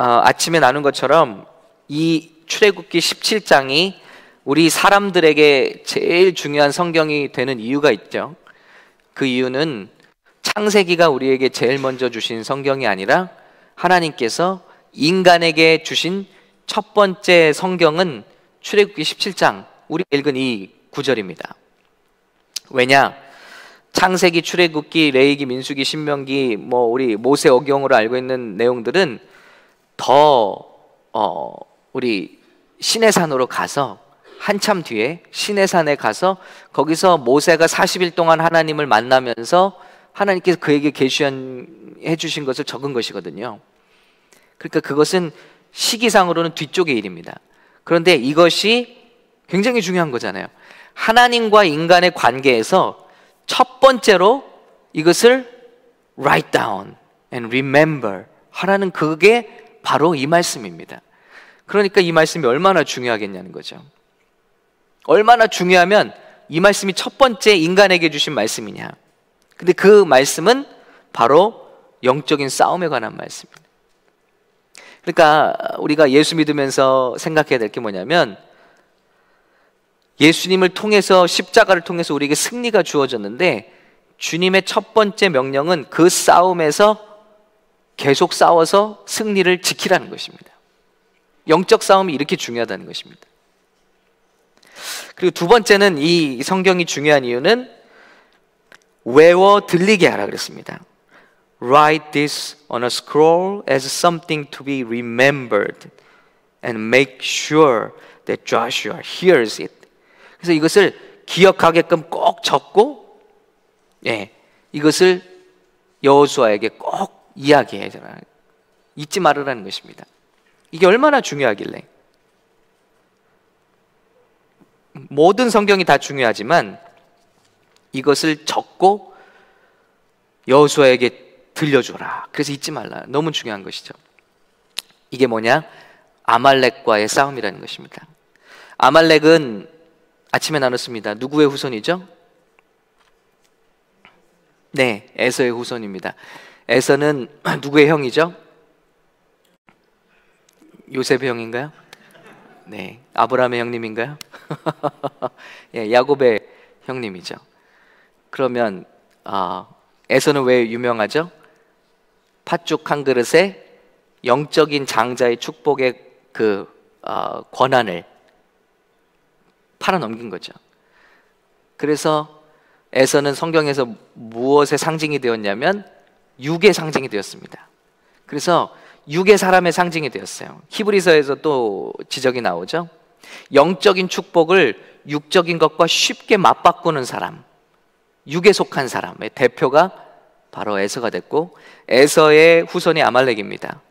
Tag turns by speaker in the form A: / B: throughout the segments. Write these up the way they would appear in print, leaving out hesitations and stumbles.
A: 아침에 나눈 것처럼 이 출애굽기 17장이 우리 사람들에게 제일 중요한 성경이 되는 이유가 있죠. 그 이유는 창세기가 우리에게 제일 먼저 주신 성경이 아니라 하나님께서 인간에게 주신 첫 번째 성경은 출애굽기 17장, 우리가 읽은 이 구절입니다. 왜냐? 창세기, 출애굽기, 레위기, 민수기, 신명기, 우리 모세 오경으로 알고 있는 내용들은 더 우리 시내산으로 가서 한참 뒤에 시내산에 가서 거기서 모세가 40일 동안 하나님을 만나면서 하나님께서 그에게 계시해 주신 것을 적은 것이거든요. 그러니까 그것은 시기상으로는 뒤쪽의 일입니다. 그런데 이것이 굉장히 중요한 거잖아요. 하나님과 인간의 관계에서 첫 번째로 이것을 write down and remember 하라는 그게 바로 이 말씀입니다. 그러니까 이 말씀이 얼마나 중요하겠냐는 거죠. 얼마나 중요하면 이 말씀이 첫 번째 인간에게 주신 말씀이냐. 근데 그 말씀은 바로 영적인 싸움에 관한 말씀입니다. 그러니까 우리가 예수 믿으면서 생각해야 될 게 뭐냐면, 예수님을 통해서, 십자가를 통해서 우리에게 승리가 주어졌는데, 주님의 첫 번째 명령은 그 싸움에서 계속 싸워서 승리를 지키라는 것입니다. 영적 싸움이 이렇게 중요하다는 것입니다. 그리고 두 번째는, 이 성경이 중요한 이유는 외워 들리게 하라 그랬습니다. Write this on a scroll as something to be remembered and make sure that Joshua hears it. 그래서 이것을 기억하게끔 꼭 적고, 이것을 여호수아에게 꼭 이야기해야 되나, 잊지 말으라는 것입니다. 이게 얼마나 중요하길래. 모든 성경이 다 중요하지만 이것을 적고 여호수아에게 들려줘라. 그래서 잊지 말라. 너무 중요한 것이죠. 이게 뭐냐? 아말렉과의 싸움이라는 것입니다. 아말렉은 아침에 나눴습니다. 누구의 후손이죠? 네, 에서의 후손입니다. 에서는 누구의 형이죠? 요셉의 형인가요? 네, 아브라함의 형님인가요? 야곱의 형님이죠. 그러면 에서는 왜 유명하죠? 팥죽 한 그릇에 영적인 장자의 축복의 권한을 팔아넘긴 거죠. 그래서 에서는 성경에서 무엇의 상징이 되었냐면 육의 상징이 되었습니다. 그래서 육의 사람의 상징이 되었어요. 히브리서에서 또 지적이 나오죠. 영적인 축복을 육적인 것과 쉽게 맞바꾸는 사람, 육에 속한 사람의 대표가 바로 에서가 됐고, 에서의 후손이 아말렉입니다.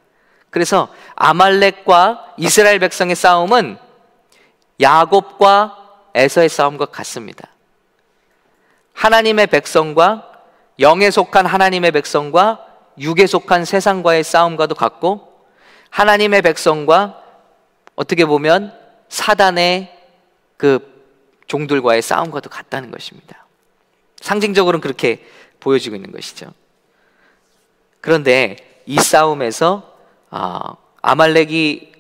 A: 그래서 아말렉과 이스라엘 백성의 싸움은 야곱과 에서의 싸움과 같습니다. 하나님의 백성과, 영에 속한 하나님의 백성과 육에 속한 세상과의 싸움과도 같고, 하나님의 백성과 어떻게 보면 사단의 그 종들과의 싸움과도 같다는 것입니다. 상징적으로는 그렇게 보여지고 있는 것이죠. 그런데 이 싸움에서 아말렉이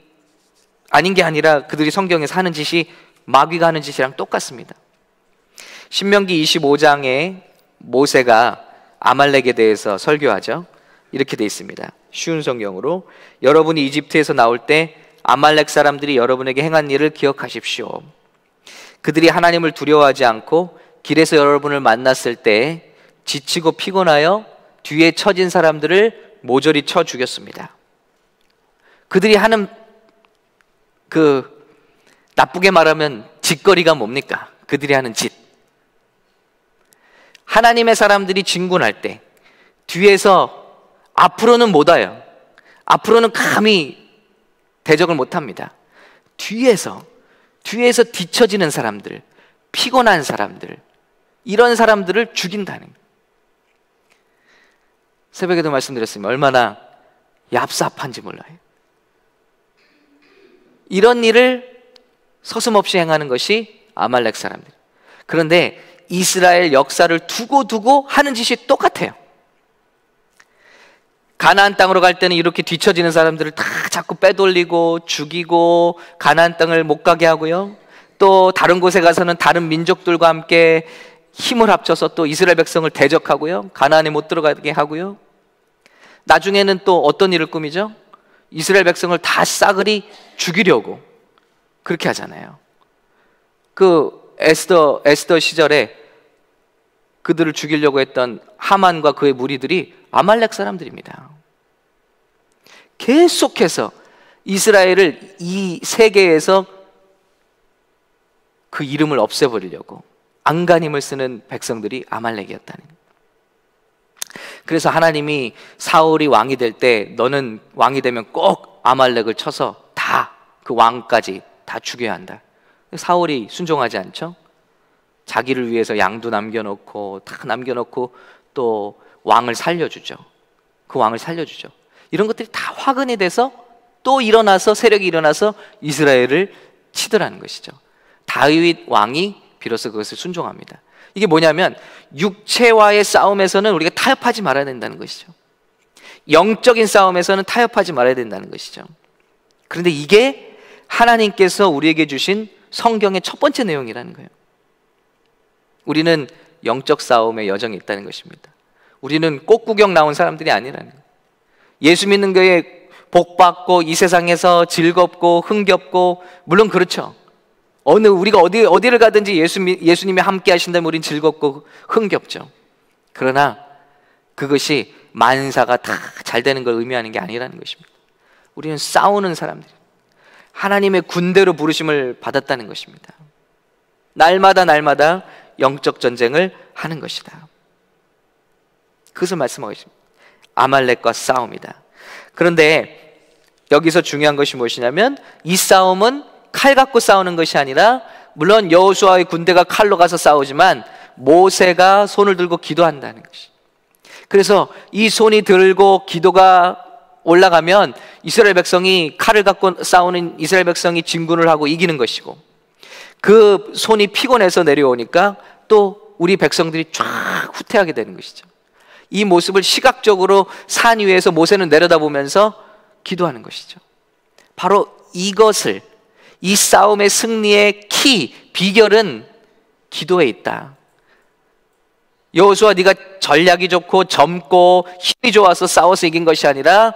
A: 아닌 게 아니라 그들이 성경에서 하는 짓이 마귀가 하는 짓이랑 똑같습니다. 신명기 25장에 모세가 아말렉에 대해서 설교하죠. 이렇게 돼 있습니다. 쉬운 성경으로, 여러분이 이집트에서 나올 때 아말렉 사람들이 여러분에게 행한 일을 기억하십시오. 그들이 하나님을 두려워하지 않고 길에서 여러분을 만났을 때 지치고 피곤하여 뒤에 처진 사람들을 모조리 쳐 죽였습니다. 그들이 하는 나쁘게 말하면 짓거리가 뭡니까? 그들이 하는 짓. 하나님의 사람들이 진군할 때 뒤에서 앞으로는 못 와요. 앞으로는 감히 대적을 못 합니다. 뒤에서 뒤처지는 사람들, 피곤한 사람들, 이런 사람들을 죽인다는 거예요. 새벽에도 말씀드렸습니다. 얼마나 얍삽한지 몰라요. 이런 일을 서슴없이 행하는 것이 아말렉 사람들. 그런데 이스라엘 역사를 두고 하는 짓이 똑같아요. 가나안 땅으로 갈 때는 이렇게 뒤처지는 사람들을 다 자꾸 빼돌리고 죽이고 가나안 땅을 못 가게 하고요. 또 다른 곳에 가서는 다른 민족들과 함께 힘을 합쳐서 또 이스라엘 백성을 대적하고요. 가나안에 못 들어가게 하고요. 나중에는 또 어떤 일을 꾸미죠? 이스라엘 백성을 다 싸그리 죽이려고 그렇게 하잖아요. 그 에스더 시절에 그들을 죽이려고 했던 하만과 그의 무리들이 아말렉 사람들입니다. 계속해서 이스라엘을 이 세계에서 그 이름을 없애버리려고 안간힘을 쓰는 백성들이 아말렉이었다는 거예요. 그래서 하나님이 사울이 왕이 될 때 너는 왕이 되면 꼭 아말렉을 쳐서 다 그 왕까지 다 죽여야 한다. 사울이 순종하지 않죠? 자기를 위해서 양도 남겨놓고 다 남겨놓고 또 왕을 살려주죠. 그 왕을 살려주죠. 이런 것들이 다 화근이 돼서 또 일어나서 세력이 일어나서 이스라엘을 치더라는 것이죠. 다윗 왕이 비로소 그것을 순종합니다. 이게 뭐냐면 육체와의 싸움에서는 우리가 타협하지 말아야 된다는 것이죠. 영적인 싸움에서는 타협하지 말아야 된다는 것이죠. 그런데 이게 하나님께서 우리에게 주신 성경의 첫 번째 내용이라는 거예요. 우리는 영적 싸움의 여정이 있다는 것입니다. 우리는 꽃구경 나온 사람들이 아니라는 거예요. 예수 믿는 거에 복받고 이 세상에서 즐겁고 흥겹고, 물론 그렇죠. 우리가 어디를 가든지 예수님이 함께 하신다면 우린 즐겁고 흥겹죠. 그러나 그것이 만사가 다 잘 되는 걸 의미하는 게 아니라는 것입니다. 우리는 싸우는 사람들, 하나님의 군대로 부르심을 받았다는 것입니다. 날마다 영적 전쟁을 하는 것이다. 그것을 말씀하고 있습니다. 아말렉과 싸움이다. 그런데 여기서 중요한 것이 무엇이냐면 이 싸움은 칼 갖고 싸우는 것이 아니라, 물론 여호수아의 군대가 칼로 가서 싸우지만 모세가 손을 들고 기도한다는 것이. 그래서 이 손이 들고 기도가 올라가면 이스라엘 백성이 칼을 갖고 싸우는 이스라엘 백성이 진군을 하고 이기는 것이고, 그 손이 피곤해서 내려오니까 또 우리 백성들이 쫙 후퇴하게 되는 것이죠. 이 모습을 시각적으로 산 위에서 모세는 내려다보면서 기도하는 것이죠. 바로 이것을, 이 싸움의 승리의 비결은 기도에 있다. 여호수아, 네가 전략이 좋고 젊고 힘이 좋아서 싸워서 이긴 것이 아니라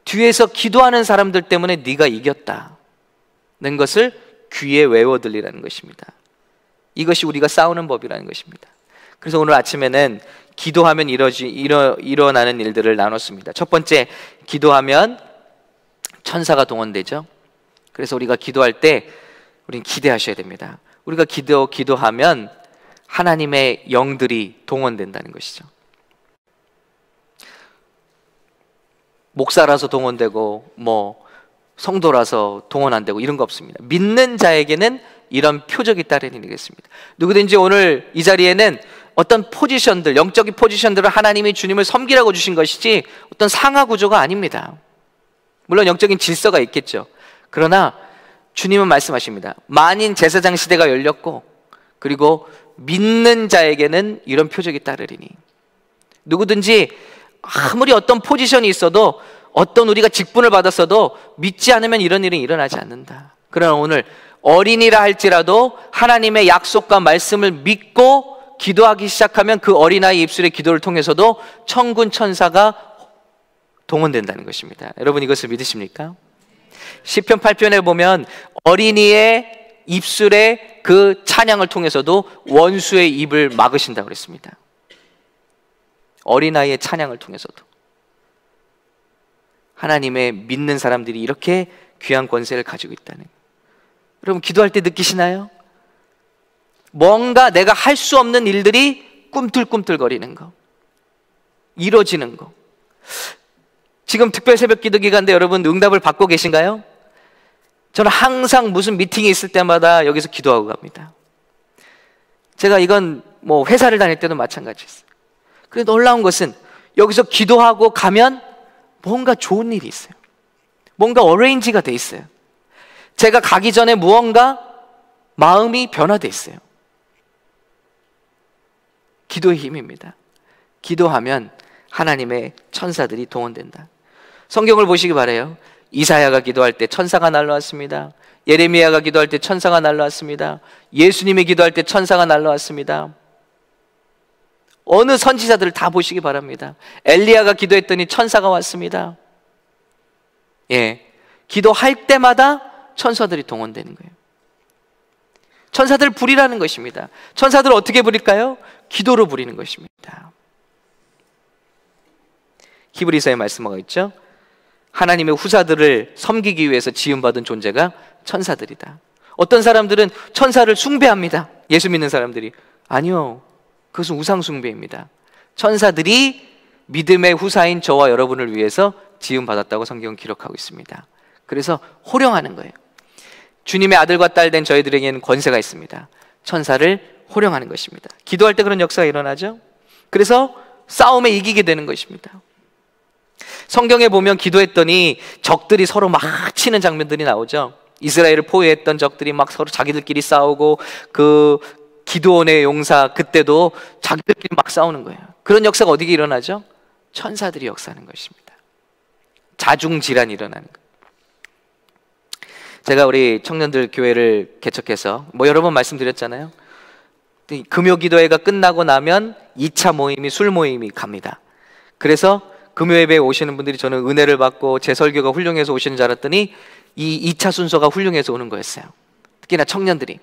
A: 뒤에서 기도하는 사람들 때문에 네가 이겼다는 것을 귀에 외워 들리라는 것입니다. 이것이 우리가 싸우는 법이라는 것입니다. 그래서 오늘 아침에는 기도하면 일어나는 일들을 나눴습니다. 첫 번째, 기도하면 천사가 동원되죠. 그래서 우리가 기도할 때 우리는 기대하셔야 됩니다. 우리가 기도하면 하나님의 영들이 동원된다는 것이죠. 목사라서 동원되고 성도라서 동원 안 되고 이런 거 없습니다. 믿는 자에게는 이런 표적이 따르는 일이겠습니다. 누구든지 오늘 이 자리에는 어떤 포지션들, 영적인 포지션들을 하나님이 주님을 섬기라고 주신 것이지 어떤 상하 구조가 아닙니다. 물론 영적인 질서가 있겠죠. 그러나 주님은 말씀하십니다. 만인 제사장 시대가 열렸고, 그리고 믿는 자에게는 이런 표적이 따르리니. 누구든지 아무리 어떤 포지션이 있어도, 어떤 우리가 직분을 받았어도 믿지 않으면 이런 일은 일어나지 않는다. 그러나 오늘 어린이라 할지라도 하나님의 약속과 말씀을 믿고 기도하기 시작하면 그 어린아이 입술의 기도를 통해서도 천군 천사가 동원된다는 것입니다. 여러분, 이것을 믿으십니까? 시편 8편에 보면 어린이의 입술의 그 찬양을 통해서도 원수의 입을 막으신다고 그랬습니다. 어린아이의 찬양을 통해서도 하나님의 믿는 사람들이 이렇게 귀한 권세를 가지고 있다는. 여러분, 기도할 때 느끼시나요? 뭔가 내가 할 수 없는 일들이 꿈틀꿈틀거리는 거, 이루어지는 거. 지금 특별 새벽 기도 기간인데 여러분 응답을 받고 계신가요? 저는 항상 무슨 미팅이 있을 때마다 여기서 기도하고 갑니다. 제가 이건 회사를 다닐 때도 마찬가지였어요. 그런데 놀라운 것은 여기서 기도하고 가면 뭔가 좋은 일이 있어요. 뭔가 어레인지가 돼 있어요. 제가 가기 전에 무언가 마음이 변화돼 있어요. 기도의 힘입니다. 기도하면 하나님의 천사들이 동원된다. 성경을 보시기 바라요. 이사야가 기도할 때 천사가 날라왔습니다. 예레미야가 기도할 때 천사가 날라왔습니다. 예수님이 기도할 때 천사가 날라왔습니다. 어느 선지자들을 다 보시기 바랍니다. 엘리야가 기도했더니 천사가 왔습니다. 예, 기도할 때마다 천사들이 동원되는 거예요. 천사들 부리라는 것입니다. 천사들 어떻게 부릴까요? 기도로 부리는 것입니다. 히브리서에 말씀하고 있죠. 하나님의 후사들을 섬기기 위해서 지음받은 존재가 천사들이다. 어떤 사람들은 천사를 숭배합니다. 예수 믿는 사람들이. 아니요, 그것은 우상 숭배입니다. 천사들이 믿음의 후사인 저와 여러분을 위해서 지음받았다고 성경은 기록하고 있습니다. 그래서 호령하는 거예요. 주님의 아들과 딸 된 저희들에게는 권세가 있습니다. 천사를 호령하는 것입니다. 기도할 때 그런 역사가 일어나죠. 그래서 싸움에 이기게 되는 것입니다. 성경에 보면 기도했더니 적들이 서로 막 치는 장면들이 나오죠. 이스라엘을 포위했던 적들이 막 서로 자기들끼리 싸우고, 그 기드온의 용사 그때도 자기들끼리 막 싸우는 거예요. 그런 역사가 어디에 일어나죠? 천사들이 역사하는 것입니다. 자중질환이 일어나는 거예요. 제가 우리 청년들 교회를 개척해서 여러 번 말씀드렸잖아요. 금요 기도회가 끝나고 나면 2차 모임이 술 모임이 갑니다. 그래서 금요 예배에 오시는 분들이 저는 은혜를 받고 제 설교가 훌륭해서 오시는 줄 알았더니 이 2차 순서가 훌륭해서 오는 거였어요. 특히나 청년들이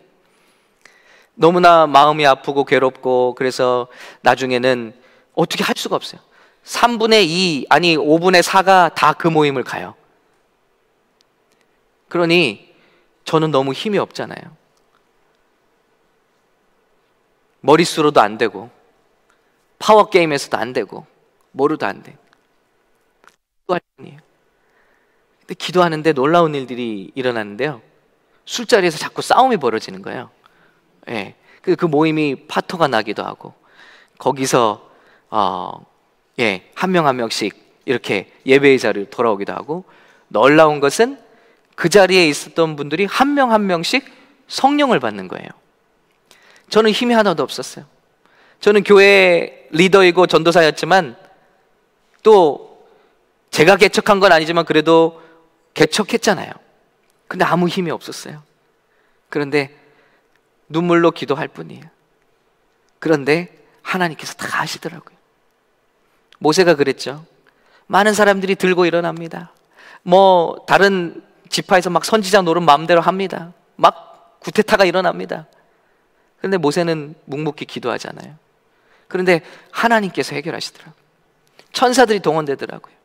A: 너무나 마음이 아프고 괴롭고, 그래서 나중에는 어떻게 할 수가 없어요. 3분의 2 아니 5분의 4가 다 그 모임을 가요. 그러니 저는 너무 힘이 없잖아요. 머릿수로도 안 되고 파워게임에서도 안 되고 뭐로도 안 돼. 기도할 뿐이에요. 근데 기도하는데 놀라운 일들이 일어나는데요. 술자리에서 자꾸 싸움이 벌어지는 거예요. 예. 그 모임이 파토가 나기도 하고, 거기서 한 명 한 명씩 이렇게 예배의 자리로 돌아오기도 하고, 놀라운 것은 그 자리에 있었던 분들이 한 명 한 명씩 성령을 받는 거예요. 저는 힘이 하나도 없었어요. 저는 교회 리더이고 전도사였지만, 또 제가 개척한 건 아니지만 그래도 개척했잖아요. 근데 아무 힘이 없었어요. 그런데 눈물로 기도할 뿐이에요. 그런데 하나님께서 다 아시더라고요. 모세가 그랬죠. 많은 사람들이 들고 일어납니다. 다른 지파에서 막 선지자 노릇 마음대로 합니다. 막 구테타가 일어납니다. 그런데 모세는 묵묵히 기도하잖아요. 그런데 하나님께서 해결하시더라고요. 천사들이 동원되더라고요.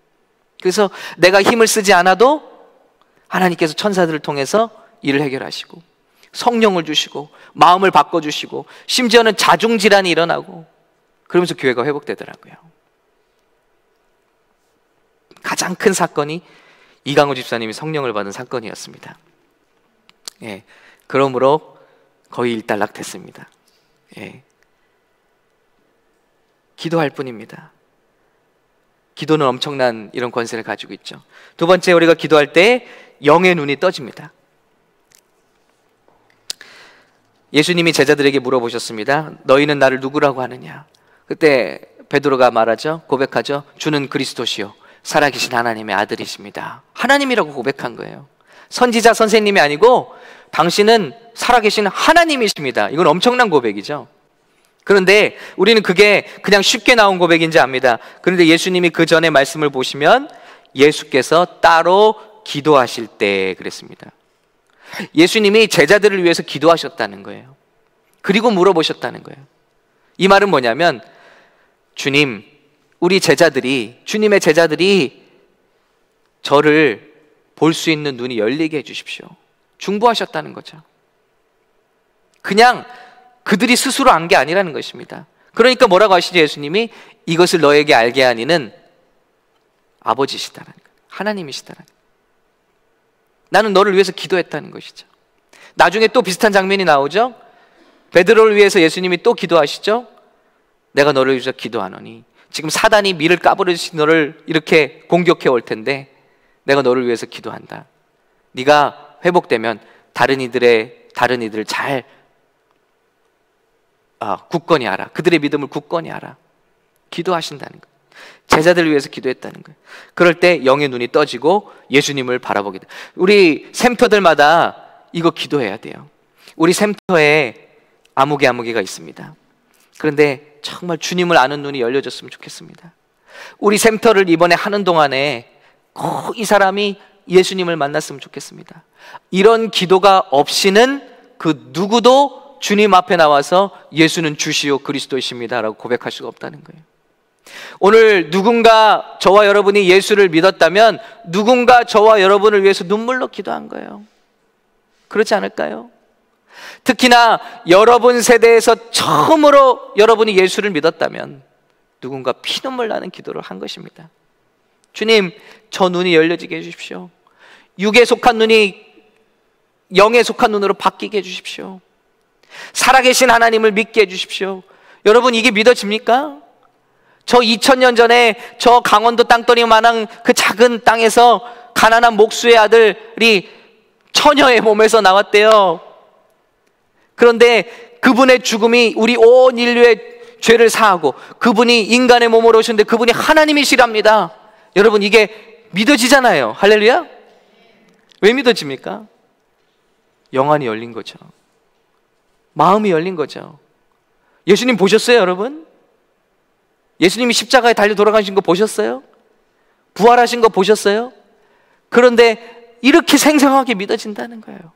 A: 그래서 내가 힘을 쓰지 않아도 하나님께서 천사들을 통해서 일을 해결하시고, 성령을 주시고, 마음을 바꿔주시고, 심지어는 자중질환이 일어나고, 그러면서 교회가 회복되더라고요. 가장 큰 사건이 이강호 집사님이 성령을 받은 사건이었습니다. 예, 그러므로 거의 일단락됐습니다. 예, 기도할 뿐입니다. 기도는 엄청난 이런 권세를 가지고 있죠. 두 번째, 우리가 기도할 때 영의 눈이 떠집니다. 예수님이 제자들에게 물어보셨습니다. 너희는 나를 누구라고 하느냐? 그때 베드로가 말하죠. 고백하죠. 주는 그리스도시요 살아계신 하나님의 아들이십니다. 하나님이라고 고백한 거예요. 선지자 선생님이 아니고 당신은 살아계신 하나님이십니다. 이건 엄청난 고백이죠. 그런데 우리는 그게 그냥 쉽게 나온 고백인지 압니다. 그런데 예수님이 그 전에 말씀을 보시면 예수께서 따로 기도하실 때 그랬습니다. 예수님이 제자들을 위해서 기도하셨다는 거예요. 그리고 물어보셨다는 거예요. 이 말은 뭐냐면, 주님, 우리 제자들이, 주님의 제자들이 저를 볼 수 있는 눈이 열리게 해주십시오. 중보하셨다는 거죠. 그냥 그들이 스스로 안 게 아니라는 것입니다. 그러니까 뭐라고 하시죠? 예수님이 이것을 너에게 알게 하니는 아버지시다라는 거예요. 하나님이시다라는 거예요. 나는 너를 위해서 기도했다는 것이죠. 나중에 또 비슷한 장면이 나오죠. 베드로를 위해서 예수님이 또 기도하시죠. 내가 너를 위해서 기도하노니, 지금 사단이 밀을 까부러진 너를 이렇게 공격해 올 텐데 내가 너를 위해서 기도한다. 네가 회복되면 다른 이들을 잘 굳건히 알아. 그들의 믿음을 굳건히 알아. 기도하신다는 것. 제자들을 위해서 기도했다는 거예요. 그럴 때 영의 눈이 떠지고 예수님을 바라보게 돼요. 우리 샘터들마다 이거 기도해야 돼요. 우리 샘터에 아무개가 있습니다. 그런데 정말 주님을 아는 눈이 열려졌으면 좋겠습니다. 우리 샘터를 이번에 하는 동안에 꼭 이 사람이 예수님을 만났으면 좋겠습니다. 이런 기도가 없이는 그 누구도 주님 앞에 나와서 예수는 주시오 그리스도이십니다 라고 고백할 수가 없다는 거예요. 오늘 누군가 저와 여러분이 예수를 믿었다면 누군가 저와 여러분을 위해서 눈물로 기도한 거예요. 그렇지 않을까요? 특히나 여러분 세대에서 처음으로 여러분이 예수를 믿었다면 누군가 피눈물 나는 기도를 한 것입니다. 주님, 저 눈이 열려지게 해주십시오. 육에 속한 눈이 영에 속한 눈으로 바뀌게 해주십시오. 살아계신 하나님을 믿게 해주십시오. 여러분, 이게 믿어집니까? 저 2000년 전에 저 강원도 땅덩이만한 그 작은 땅에서 가난한 목수의 아들이 처녀의 몸에서 나왔대요. 그런데 그분의 죽음이 우리 온 인류의 죄를 사하고 그분이 인간의 몸으로 오셨는데 그분이 하나님이시랍니다. 여러분, 이게 믿어지잖아요. 할렐루야? 왜 믿어집니까? 영안이 열린 거죠. 마음이 열린 거죠. 예수님 보셨어요, 여러분? 예수님이 십자가에 달려 돌아가신 거 보셨어요? 부활하신 거 보셨어요? 그런데 이렇게 생생하게 믿어진다는 거예요.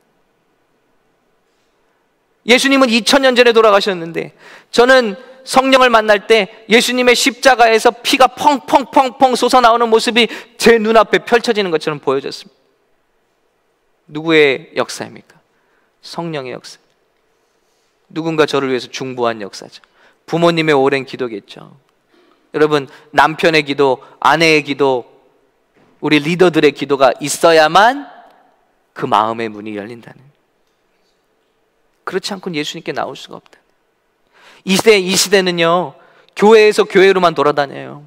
A: 예수님은 2000년 전에 돌아가셨는데 저는 성령을 만날 때 예수님의 십자가에서 피가 펑펑펑펑 솟아나오는 모습이 제 눈앞에 펼쳐지는 것처럼 보여졌습니다. 누구의 역사입니까? 성령의 역사. 누군가 저를 위해서 중보한 역사죠. 부모님의 오랜 기도겠죠. 여러분, 남편의 기도, 아내의 기도, 우리 리더들의 기도가 있어야만 그 마음의 문이 열린다는. 그렇지 않고는 예수님께 나올 수가 없다. 이 시대는요, 교회에서 교회로만 돌아다녀요.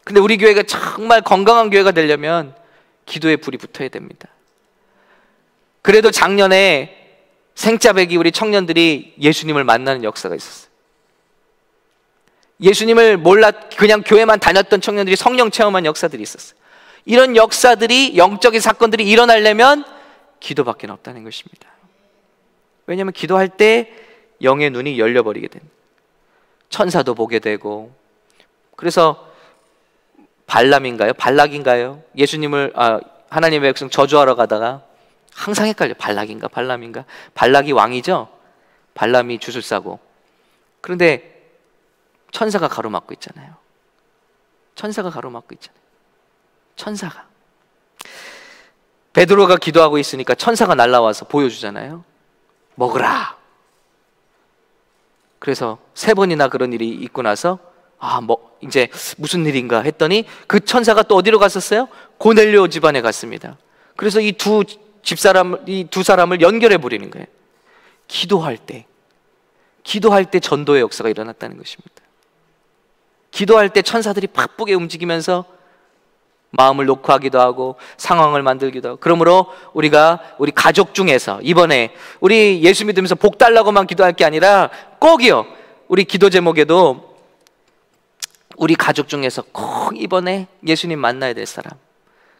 A: 근데 우리 교회가 정말 건강한 교회가 되려면 기도에 불이 붙어야 됩니다. 그래도 작년에 생짜배기 우리 청년들이 예수님을 만나는 역사가 있었어요. 예수님을 몰라 그냥 교회만 다녔던 청년들이 성령 체험한 역사들이 있었어요. 이런 역사들이, 영적인 사건들이 일어나려면 기도밖에 없다는 것입니다. 왜냐하면 기도할 때 영의 눈이 열려버리게 됩니다. 천사도 보게 되고. 그래서 발람인가요? 발락인가요? 예수님을 하나님의 백성 저주하러 가다가 항상 헷갈려. 발락인가 발람인가? 발락이 왕이죠. 발람이 주술사고. 그런데 천사가 가로막고 있잖아요. 천사가 가로막고 있잖아요. 천사가. 베드로가 기도하고 있으니까 천사가 날라와서 보여주잖아요. 먹으라. 그래서 3번이나 그런 일이 있고 나서 이제 무슨 일인가 했더니 그 천사가 또 어디로 갔었어요? 고넬료 집안에 갔습니다. 그래서 이 두 사람을 연결해 버리는 거예요. 기도할 때 전도의 역사가 일어났다는 것입니다. 기도할 때 천사들이 바쁘게 움직이면서 마음을 녹화하기도 하고 상황을 만들기도 하고. 그러므로 우리 가족 중에서 이번에 우리 예수 믿으면서 복 달라고만 기도할 게 아니라 꼭이요, 우리 기도 제목에도 우리 가족 중에서 꼭 이번에 예수님 만나야 될 사람,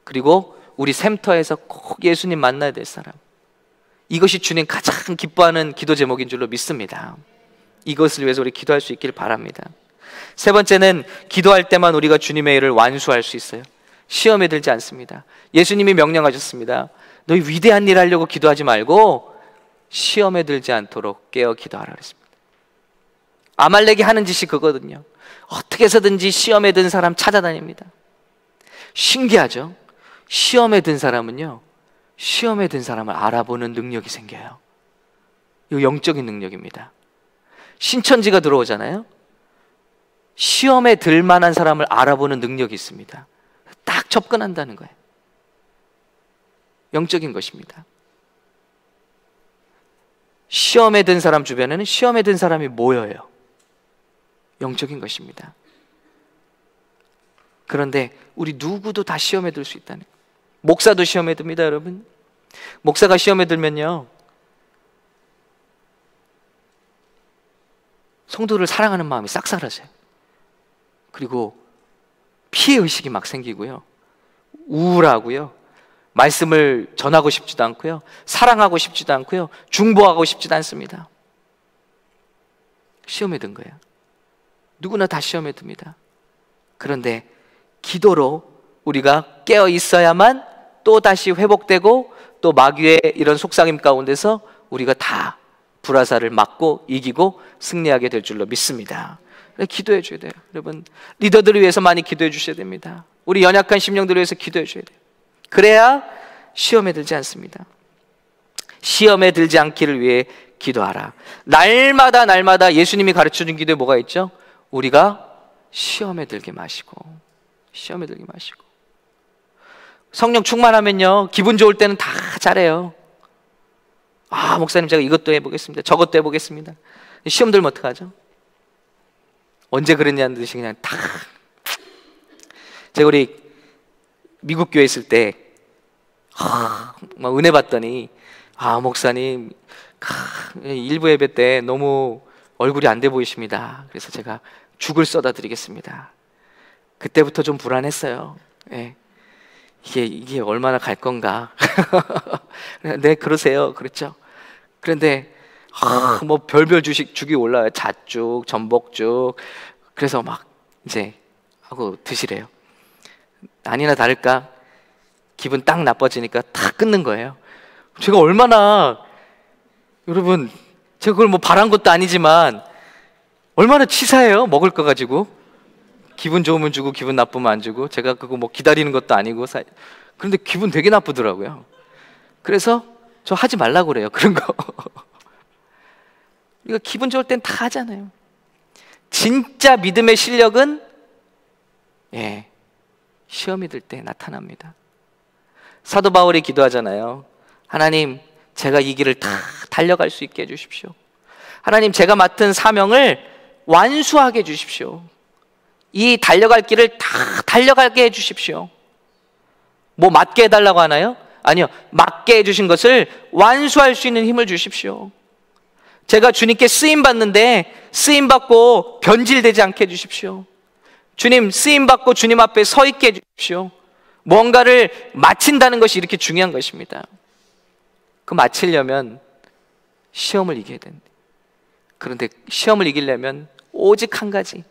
A: 그리고 우리 샘터에서 꼭 예수님 만나야 될 사람, 이것이 주님 가장 기뻐하는 기도 제목인 줄로 믿습니다. 이것을 위해서 우리 기도할 수 있기를 바랍니다. 3번째는 기도할 때만 우리가 주님의 일을 완수할 수 있어요. 시험에 들지 않습니다. 예수님이 명령하셨습니다. 너희 위대한 일 하려고 기도하지 말고 시험에 들지 않도록 깨어 기도하라 그랬습니다. 아말렉이 하는 짓이 그거거든요. 어떻게 해서든지 시험에 든 사람 찾아다닙니다. 신기하죠? 시험에 든 사람은요, 시험에 든 사람을 알아보는 능력이 생겨요. 이거 영적인 능력입니다. 신천지가 들어오잖아요. 시험에 들 만한 사람을 알아보는 능력이 있습니다. 딱 접근한다는 거예요. 영적인 것입니다. 시험에 든 사람 주변에는 시험에 든 사람이 모여요. 영적인 것입니다. 그런데 우리 누구도 다 시험에 들 수 있다는 거예요. 목사도 시험에 듭니다, 여러분. 목사가 시험에 들면요, 성도를 사랑하는 마음이 싹 사라져요. 그리고 피해의식이 막 생기고요. 우울하고요. 말씀을 전하고 싶지도 않고요. 사랑하고 싶지도 않고요. 중보하고 싶지도 않습니다. 시험에 든 거예요. 누구나 다 시험에 듭니다. 그런데 기도로 우리가 깨어 있어야만 또 다시 회복되고 또 마귀의 이런 속삭임 가운데서 우리가 다 불화살을 막고 이기고 승리하게 될 줄로 믿습니다. 기도해 줘야 돼요. 여러분, 리더들을 위해서 많이 기도해 주셔야 됩니다. 우리 연약한 심령들을 위해서 기도해 줘야 돼요. 그래야 시험에 들지 않습니다. 시험에 들지 않기를 위해 기도하라. 날마다 예수님이 가르쳐준 기도에 뭐가 있죠? 우리가 시험에 들게 마시고, 시험에 들게 마시고. 성령 충만하면요, 기분 좋을 때는 다 잘해요. 아, 목사님, 제가 이것도 해보겠습니다, 저것도 해보겠습니다. 시험 들면 어떡하죠? 언제 그랬냐는 듯이 그냥 다. 제가 우리 미국 교회 있을 때 막 은혜 받더니, 목사님, 일부 예배 때 너무 얼굴이 안 돼 보이십니다. 그래서 제가 죽을 쏟아 드리겠습니다. 그때부터 좀 불안했어요. 예. 이게 얼마나 갈 건가. 네, 그러세요. 그랬죠. 그런데 뭐 별별 죽이 올라와요. 잣죽, 전복죽. 그래서 막 이제 하고 드시래요. 아니나 다를까 기분 딱 나빠지니까 다 끊는 거예요. 제가 얼마나, 여러분, 제가 그걸 뭐 바란 것도 아니지만 얼마나 치사해요, 먹을 거 가지고. 기분 좋으면 주고 기분 나쁘면 안 주고. 제가 그거 뭐 기다리는 것도 아니고. 그런데 기분 되게 나쁘더라고요. 그래서 저 하지 말라고 그래요, 그런 거. 우리가 기분 좋을 땐 다 하잖아요. 진짜 믿음의 실력은 시험이 들 때 나타납니다. 사도 바울이 기도하잖아요. 하나님, 제가 이 길을 다 달려갈 수 있게 해주십시오. 하나님, 제가 맡은 사명을 완수하게 해주십시오. 이 달려갈 길을 다 달려가게 해주십시오. 뭐 맞게 해달라고 하나요? 아니요, 맞게 해주신 것을 완수할 수 있는 힘을 주십시오. 제가 주님께 쓰임받는데 쓰임받고 변질되지 않게 해주십시오. 주님, 쓰임받고 주님 앞에 서 있게 해주십시오. 뭔가를 마친다는 것이 이렇게 중요한 것입니다. 그 마치려면 시험을 이겨야 된다. 그런데 시험을 이기려면 오직 한 가지,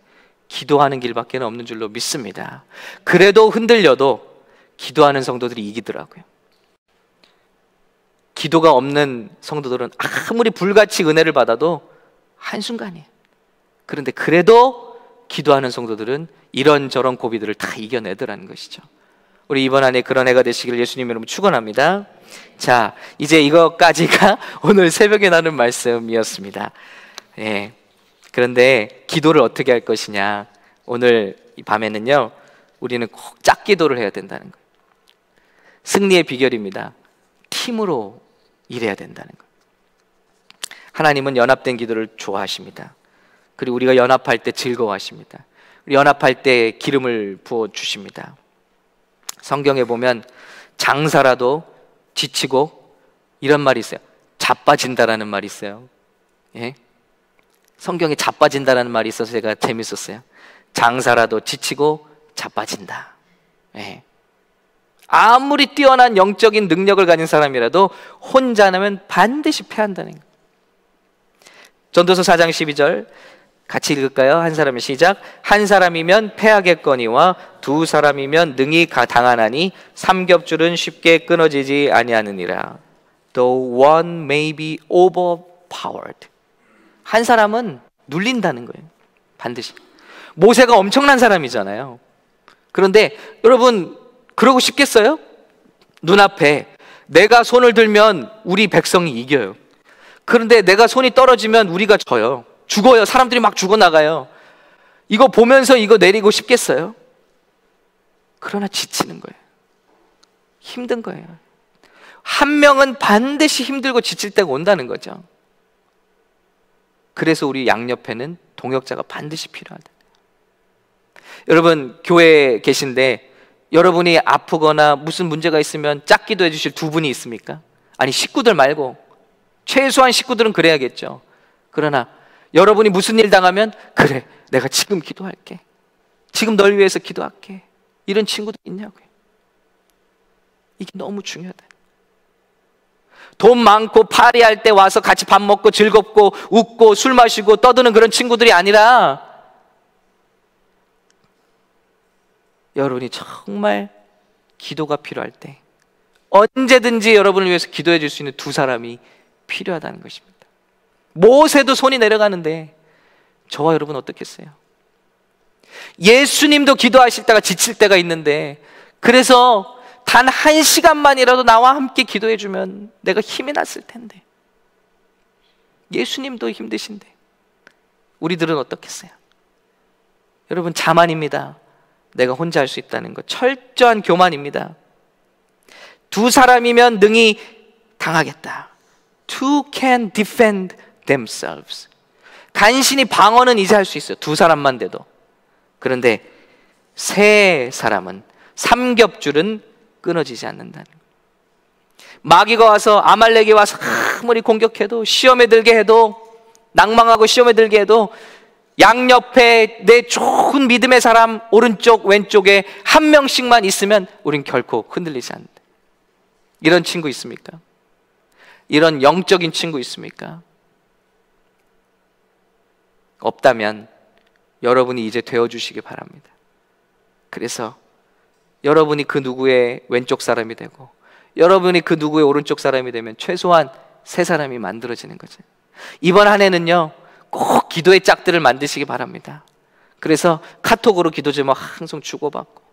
A: 기도하는 길밖에 없는 줄로 믿습니다. 그래도 흔들려도 기도하는 성도들이 이기더라고요. 기도가 없는 성도들은 아무리 불같이 은혜를 받아도 한순간이에요. 그런데 그래도 기도하는 성도들은 이런저런 고비들을 다 이겨내더라는 것이죠. 우리 이번 한 해 그런 해가 되시기를 예수님 이름으로 축원합니다. 자, 이제 이것까지가 오늘 새벽에 나눈 말씀이었습니다. 그런데 기도를 어떻게 할 것이냐, 오늘 이 밤에는요, 우리는 꼭 짝기도를 해야 된다는 거예요. 승리의 비결입니다. 팀으로 일해야 된다는 거예요. 하나님은 연합된 기도를 좋아하십니다. 그리고 우리가 연합할 때 즐거워하십니다. 연합할 때 기름을 부어 주십니다. 성경에 보면 장사라도 지치고, 이런 말이 있어요. 자빠진다라는 말이 있어요. 성경에 자빠진다라는 말이 있어서 제가 재밌었어요. 장사라도 지치고 자빠진다. 아무리 뛰어난 영적인 능력을 가진 사람이라도 혼자라면 반드시 패한다는 거예요. 전도서 4장 12절 같이 읽을까요? 한 사람의 시작. 한 사람이면 패하겠거니와 두 사람이면 능히 당하나니 삼겹줄은 쉽게 끊어지지 아니하느니라. Though one may be overpowered. 한 사람은 눌린다는 거예요. 반드시. 모세가 엄청난 사람이잖아요. 그런데 여러분, 그러고 싶겠어요? 눈앞에 내가 손을 들면 우리 백성이 이겨요. 그런데 내가 손이 떨어지면 우리가 져요. 죽어요. 사람들이 막 죽어나가요. 이거 보면서 이거 내리고 싶겠어요? 그러나 지치는 거예요. 힘든 거예요. 한 명은 반드시 힘들고 지칠 때가 온다는 거죠. 그래서 우리 양옆에는 동역자가 반드시 필요하다. 여러분, 교회에 계신데 여러분이 아프거나 무슨 문제가 있으면 짝기도 해주실 두 분이 있습니까? 아니, 식구들 말고 최소한 식구들은 그래야겠죠. 그러나 여러분이 무슨 일 당하면, 그래, 내가 지금 기도할게, 지금 널 위해서 기도할게, 이런 친구들 있냐고요. 이게 너무 중요하다. 돈 많고 파리할 때 와서 같이 밥 먹고 즐겁고 웃고 술 마시고 떠드는 그런 친구들이 아니라, 여러분이 정말 기도가 필요할 때 언제든지 여러분을 위해서 기도해 줄 수 있는 두 사람이 필요하다는 것입니다. 모세도 손이 내려가는데 저와 여러분 어떻겠어요? 예수님도 기도하실 때가 지칠 때가 있는데, 그래서 단 1시간만이라도 나와 함께 기도해 주면 내가 힘이 났을 텐데, 예수님도 힘드신데 우리들은 어떻겠어요? 여러분, 자만입니다. 내가 혼자 할 수 있다는 것, 철저한 교만입니다. 두 사람이면 능히 당하겠다. Two can defend themselves. 간신히 방어는 이제 할 수 있어요. 두 사람만 돼도. 그런데 세 사람은, 삼겹줄은 끊어지지 않는다는 거예요. 마귀가 와서, 아말렉이 와서 아무리 공격해도, 시험에 들게 해도, 낭망하고 시험에 들게 해도, 양옆에 내 좋은 믿음의 사람 오른쪽 왼쪽에 한 명씩만 있으면 우린 결코 흔들리지 않는다. 이런 친구 있습니까? 이런 영적인 친구 있습니까? 없다면 여러분이 이제 되어주시기 바랍니다. 그래서 여러분이 그 누구의 왼쪽 사람이 되고, 여러분이 그 누구의 오른쪽 사람이 되면 최소한 세 사람이 만들어지는 거죠. 이번 한 해는요, 꼭 기도의 짝들을 만드시기 바랍니다. 그래서 카톡으로 기도 제목 항상 주고받고,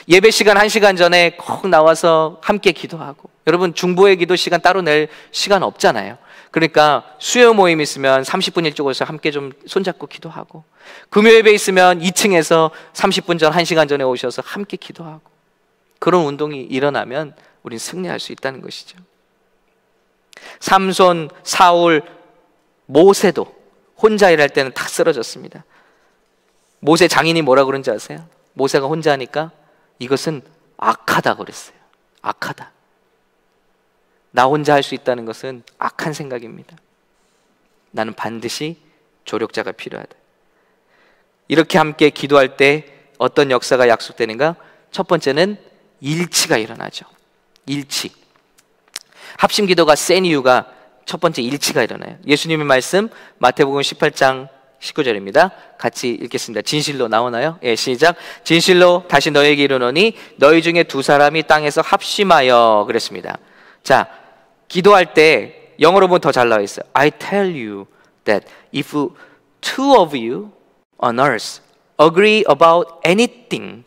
A: 예배 시간 1시간 전에 꼭 나와서 함께 기도하고. 여러분, 중보의 기도 시간 따로 낼 시간 없잖아요. 그러니까 수요 모임 있으면 30분 일찍 오셔서 함께 좀 손잡고 기도하고, 금요 예배 있으면 2층에서 30분 전 1시간 전에 오셔서 함께 기도하고. 그런 운동이 일어나면 우린 승리할 수 있다는 것이죠. 삼손, 사울, 모세도 혼자 일할 때는 다 쓰러졌습니다. 모세 장인이 뭐라 그런지 아세요? 모세가 혼자 하니까 이것은 악하다 그랬어요. 악하다. 나 혼자 할 수 있다는 것은 악한 생각입니다. 나는 반드시 조력자가 필요하다. 이렇게 함께 기도할 때 어떤 역사가 약속되는가? 첫 번째는 일치가 일어나죠. 일치. 합심 기도가 센 이유가 첫 번째, 일치가 일어나요. 예수님의 말씀 마태복음 18장 19절입니다. 같이 읽겠습니다. 진실로 나오나요? 예, 시작. 진실로 다시 너에게 이르노니 너희 중에 두 사람이 땅에서 합심하여, 그랬습니다. 자, 기도할 때 영어로 보면 더 잘 나와 있어요. I tell you that if two of you on earth agree about anything.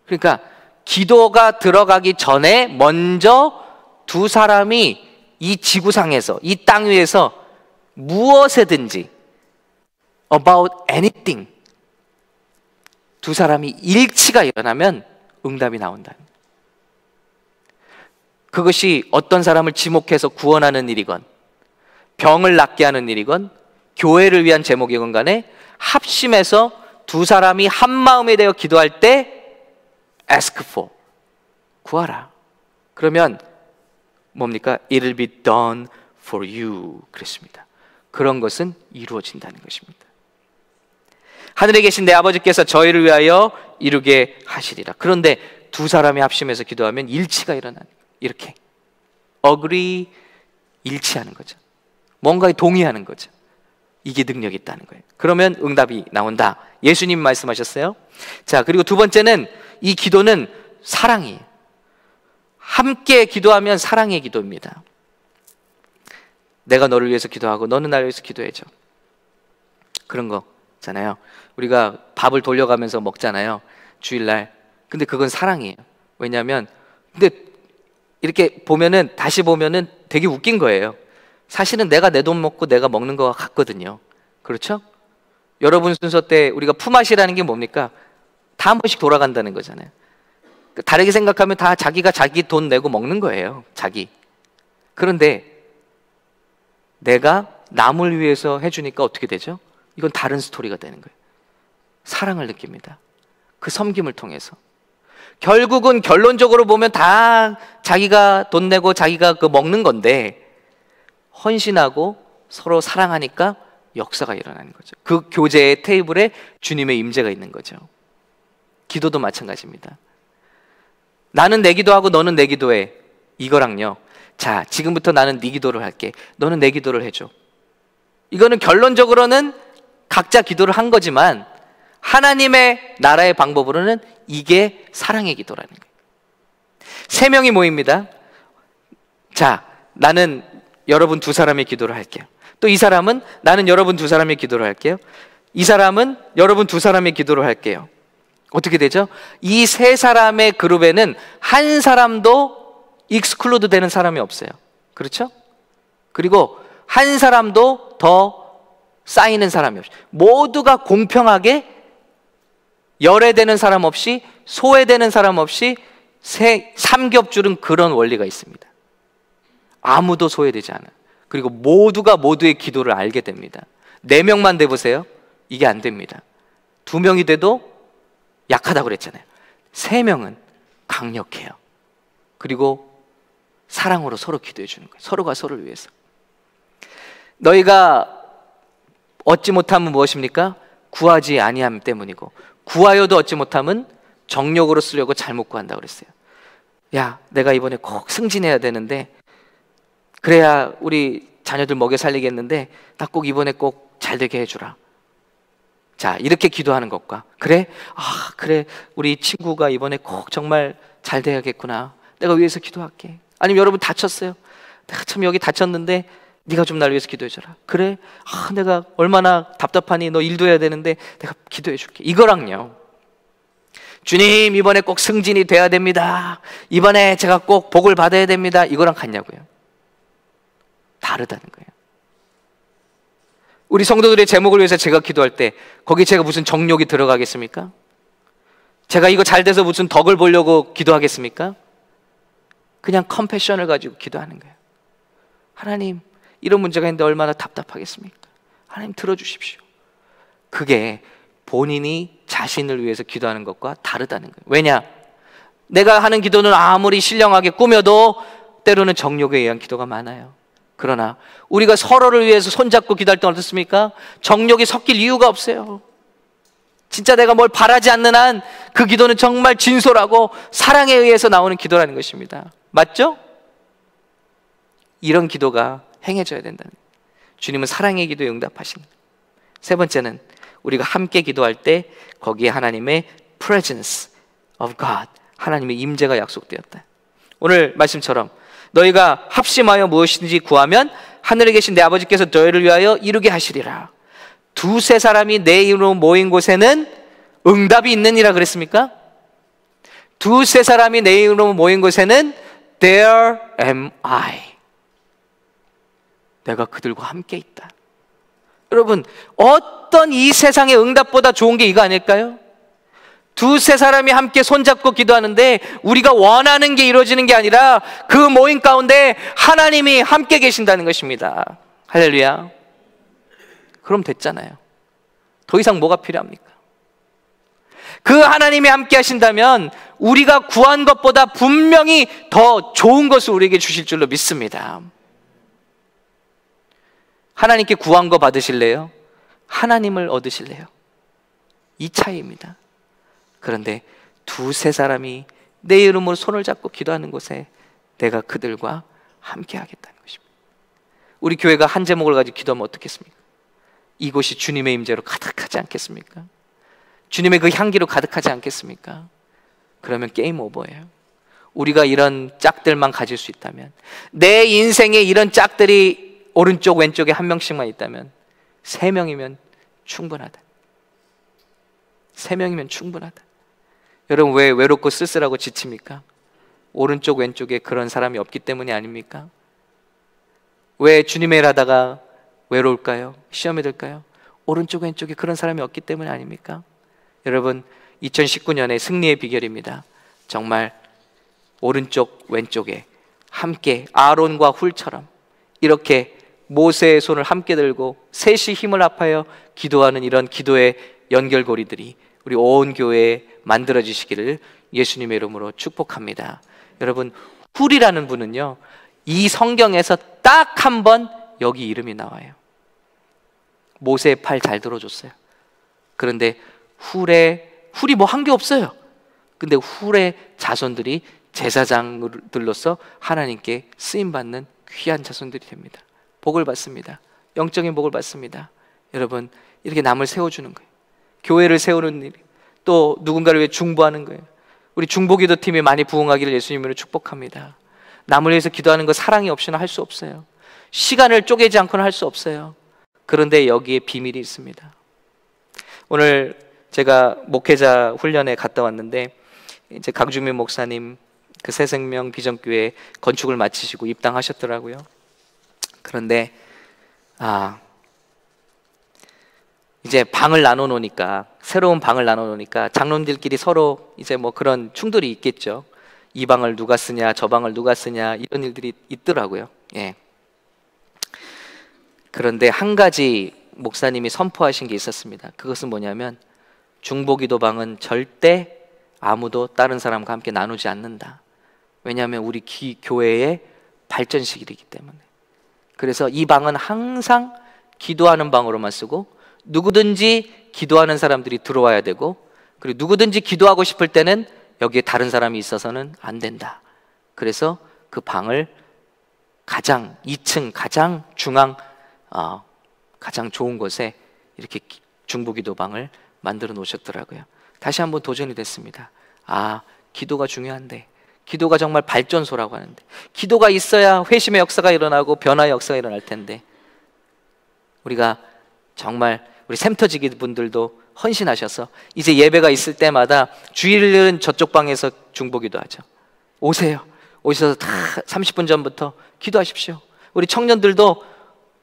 A: 그러니까 기도가 들어가기 전에 먼저 두 사람이 이 지구상에서, 이 땅 위에서 무엇에든지 about anything, 두 사람이 일치가 일어나면 응답이 나온다. 그것이 어떤 사람을 지목해서 구원하는 일이건, 병을 낫게 하는 일이건, 교회를 위한 제목이건 간에 합심해서 두 사람이 한 마음이 되어 기도할 때 ask for, 구하라. 그러면 뭡니까? It'll be done for you. 그랬습니다. 그런 것은 이루어진다는 것입니다. 하늘에 계신 내 아버지께서 저희를 위하여 이루게 하시리라. 그런데 두 사람이 합심해서 기도하면 일치가 일어나는 거예요. 이렇게 agree, 일치하는 거죠. 뭔가에 동의하는 거죠. 이게 능력이 있다는 거예요. 그러면 응답이 나온다. 예수님 말씀하셨어요. 자, 그리고 두 번째는 이 기도는 사랑이에요. 함께 기도하면 사랑의 기도입니다. 내가 너를 위해서 기도하고 너는 나를 위해서 기도해줘. 그런 거 있잖아요. 우리가 밥을 돌려가면서 먹잖아요, 주일날. 근데 그건 사랑이에요. 왜냐하면, 근데 이렇게 보면은, 다시 보면은 되게 웃긴 거예요. 사실은 내가 내 돈 먹고 내가 먹는 거와 같거든요. 그렇죠? 여러분 순서 때 우리가 품앗이라는 게 뭡니까? 다 한 번씩 돌아간다는 거잖아요. 다르게 생각하면 다 자기가 자기 돈 내고 먹는 거예요. 자기. 그런데 내가 남을 위해서 해주니까 어떻게 되죠? 이건 다른 스토리가 되는 거예요. 사랑을 느낍니다. 그 섬김을 통해서. 결국은 결론적으로 보면 다 자기가 돈 내고 자기가 그 먹는 건데, 헌신하고 서로 사랑하니까 역사가 일어나는 거죠. 그 교제의 테이블에 주님의 임재가 있는 거죠. 기도도 마찬가지입니다. 나는 내 기도하고 너는 내 기도해. 이거랑요, 자, 지금부터 나는 네 기도를 할게, 너는 내 기도를 해줘. 이거는 결론적으로는 각자 기도를 한 거지만 하나님의 나라의 방법으로는 이게 사랑의 기도라는 거예요. 세 명이 모입니다. 자, 나는 여러분 두 사람의 기도를 할게요. 또 이 사람은 나는 여러분 두 사람의 기도를 할게요. 이 사람은 여러분 두 사람의 기도를 할게요. 어떻게 되죠? 이 세 사람의 그룹에는 한 사람도 익스클루드 되는 사람이 없어요. 그렇죠? 그리고 한 사람도 더 쌓이는 사람이 없어요. 모두가 공평하게 열애되는 사람 없이, 소외되는 사람 없이 삼겹줄은 그런 원리가 있습니다. 아무도 소외되지 않아요. 그리고 모두가 모두의 기도를 알게 됩니다. 4명만 돼보세요. 이게 안 됩니다. 2명이 돼도 약하다고 그랬잖아요. 3명은 강력해요. 그리고 사랑으로 서로 기도해 주는 거예요. 서로가 서로를 위해서. 너희가 얻지 못함은 무엇입니까? 구하지 아니함 때문이고, 구하여도 얻지 못함은 정욕으로 쓰려고 잘못 구한다고 그랬어요. 야, 내가 이번에 꼭 승진해야 되는데, 그래야 우리 자녀들 먹여 살리겠는데 나 꼭 이번에 꼭 잘 되게 해주라. 자, 이렇게 기도하는 것과, 그래? 그래, 우리 친구가 이번에 꼭 정말 잘 돼야겠구나, 내가 위해서 기도할게. 아니면 여러분 다쳤어요. 내가 참 여기 다쳤는데 네가 좀 날 위해서 기도해줘라. 그래? 내가 얼마나 답답하니, 너 일도 해야 되는데 내가 기도해 줄게. 이거랑요, 주님 이번에 꼭 승진이 돼야 됩니다, 이번에 제가 꼭 복을 받아야 됩니다, 이거랑 같냐고요? 다르다는 거예요. 우리 성도들의 제목을 위해서 제가 기도할 때 거기 제가 무슨 정욕이 들어가겠습니까? 제가 이거 잘 돼서 무슨 덕을 보려고 기도하겠습니까? 그냥 컴패션을 가지고 기도하는 거예요. 하나님, 이런 문제가 있는데 얼마나 답답하겠습니까? 하나님 들어주십시오. 그게 본인이 자신을 위해서 기도하는 것과 다르다는 거예요. 왜냐? 내가 하는 기도는 아무리 신령하게 꾸며도 때로는 정욕에 의한 기도가 많아요. 그러나 우리가 서로를 위해서 손잡고 기도할 때 어떻습니까? 정욕이 섞일 이유가 없어요. 진짜 내가 뭘 바라지 않는 한 그 기도는 정말 진솔하고 사랑에 의해서 나오는 기도라는 것입니다. 맞죠? 이런 기도가 행해져야 된다는 거예요. 주님은 사랑의 기도에 응답하십니다. 세 번째는 우리가 함께 기도할 때 거기에 하나님의 presence of God, 하나님의 임재가 약속되었다. 오늘 말씀처럼 너희가 합심하여 무엇이든지 구하면 하늘에 계신 내 아버지께서 너희를 위하여 이루게 하시리라. 두세 사람이 내 이름으로 모인 곳에는 응답이 있느니라 그랬습니까? 두세 사람이 내 이름으로 모인 곳에는 There am I, 내가 그들과 함께 있다. 여러분, 어떤 이 세상의 응답보다 좋은 게 이거 아닐까요? 두세 사람이 함께 손잡고 기도하는데 우리가 원하는 게 이루어지는 게 아니라 그 모임 가운데 하나님이 함께 계신다는 것입니다. 할렐루야. 그럼 됐잖아요. 더 이상 뭐가 필요합니까? 그 하나님이 함께 하신다면 우리가 구한 것보다 분명히 더 좋은 것을 우리에게 주실 줄로 믿습니다. 하나님께 구한 거 받으실래요? 하나님을 얻으실래요? 이 차이입니다. 그런데 두세 사람이 내 이름으로 손을 잡고 기도하는 곳에 내가 그들과 함께 하겠다는 것입니다. 우리 교회가 한 제목을 가지고 기도하면 어떻겠습니까? 이곳이 주님의 임재로 가득하지 않겠습니까? 주님의 그 향기로 가득하지 않겠습니까? 그러면 게임 오버예요. 우리가 이런 짝들만 가질 수 있다면, 내 인생에 이런 짝들이 오른쪽 왼쪽에 한 명씩만 있다면 3명이면 충분하다. 3명이면 충분하다. 여러분, 왜 외롭고 쓸쓸하고 지칩니까? 오른쪽 왼쪽에 그런 사람이 없기 때문이 아닙니까? 왜 주님의 일 하다가 외로울까요? 시험에 들까요? 오른쪽 왼쪽에 그런 사람이 없기 때문이 아닙니까? 여러분, 2019년의 승리의 비결입니다. 정말 오른쪽 왼쪽에 함께 아론과 훌처럼 이렇게 모세의 손을 함께 들고 셋이 힘을 합하여 기도하는 이런 기도의 연결고리들이 우리 온 교회에 만들어지시기를 예수님의 이름으로 축복합니다. 여러분, 훌이라는 분은요, 이 성경에서 딱 한 번 여기 이름이 나와요. 모세의 팔 잘 들어줬어요. 그런데 훌이 뭐 한 게 없어요. 근데 훌의 자손들이 제사장들로서 하나님께 쓰임받는 귀한 자손들이 됩니다. 복을 받습니다. 영적인 복을 받습니다. 여러분, 이렇게 남을 세워주는 거예요. 교회를 세우는 일, 또 누군가를 위해 중보하는 거예요. 우리 중보기도 팀이 많이 부흥하기를 예수님으로 축복합니다. 남을 위해서 기도하는 거 사랑이 없이는 할 수 없어요. 시간을 쪼개지 않고는 할 수 없어요. 그런데 여기에 비밀이 있습니다. 오늘 제가 목회자 훈련에 갔다 왔는데 이제 강주민 목사님 그 새생명 비전교회 건축을 마치시고 입당하셨더라고요. 그런데 이제 방을 나눠 놓으니까, 새로운 방을 나눠 놓으니까 장로님들끼리 서로 이제 뭐 그런 충돌이 있겠죠. 이 방을 누가 쓰냐, 저 방을 누가 쓰냐, 이런 일들이 있더라고요. 예. 그런데 한 가지 목사님이 선포하신 게 있었습니다. 그것은 뭐냐면 중보기도 방은 절대 아무도 다른 사람과 함께 나누지 않는다. 왜냐하면 우리 교회의 발전식이기 때문에. 그래서 이 방은 항상 기도하는 방으로만 쓰고, 누구든지 기도하는 사람들이 들어와야 되고, 그리고 누구든지 기도하고 싶을 때는 여기에 다른 사람이 있어서는 안 된다. 그래서 그 방을 2층 가장 중앙, 가장 좋은 곳에 이렇게 중보기도 방을 만들어 놓으셨더라고요. 다시 한번 도전이 됐습니다. 기도가 중요한데, 기도가 정말 발전소라고 하는데, 기도가 있어야 회심의 역사가 일어나고 변화의 역사가 일어날 텐데, 우리가 정말 우리 샘터지기 분들도 헌신하셔서 이제 예배가 있을 때마다 주일은 저쪽 방에서 중보기도 하죠. 오셔서 다 30분 전부터 기도하십시오. 우리 청년들도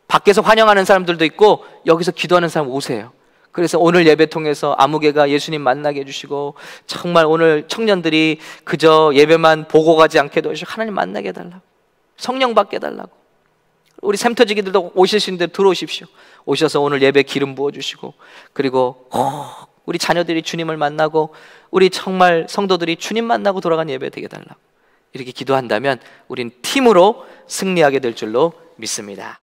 A: 밖에서 환영하는 사람들도 있고 여기서 기도하는 사람 오세요. 그래서 오늘 예배 통해서 아무개가 예수님 만나게 해주시고, 정말 오늘 청년들이 그저 예배만 보고 가지 않게 도와주시고 하나님 만나게 해달라고, 성령 받게 해달라고. 우리 샘터지기들도 오시신 대로 들어오십시오. 오셔서 오늘 예배 기름 부어주시고, 그리고 우리 자녀들이 주님을 만나고, 우리 정말 성도들이 주님 만나고 돌아가는 예배 되게 해달라고. 이렇게 기도한다면 우린 팀으로 승리하게 될 줄로 믿습니다.